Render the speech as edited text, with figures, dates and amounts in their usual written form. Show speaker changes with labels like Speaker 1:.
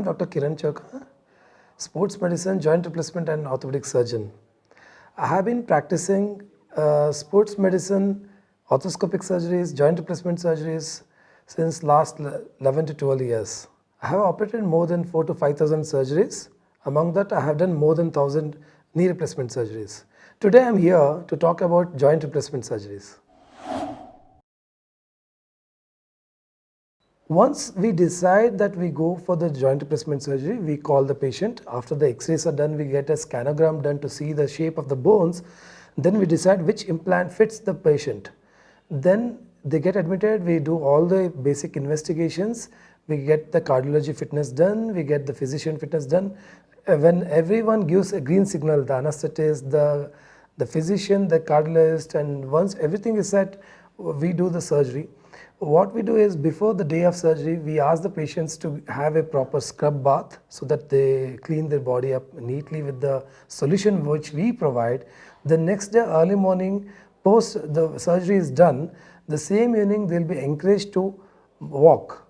Speaker 1: I'm Dr. Kiran Chokha, sports medicine, joint replacement and orthopedic surgeon. I have been practicing sports medicine, arthroscopic surgeries, joint replacement surgeries since last 11 to 12 years. I have operated more than 4 to 5,000 surgeries. Among that, I have done more than 1,000 knee replacement surgeries. Today, I'm here to talk about joint replacement surgeries. Once we decide that we go for the joint replacement surgery, we call the patient. After the x-rays are done, we get a scanogram done to see the shape of the bones. Then we decide which implant fits the patient. Then they get admitted, we do all the basic investigations, we get the cardiology fitness done, we get the physician fitness done. When everyone gives a green signal, the anesthetist, the physician, the cardiologist, and once everything is set, we do the surgery. What we do is before the day of surgery, we ask the patients to have a proper scrub bath so that they clean their body up neatly with the solution which we provide. The next day early morning, post the surgery is done, the same evening they'll be encouraged to walk.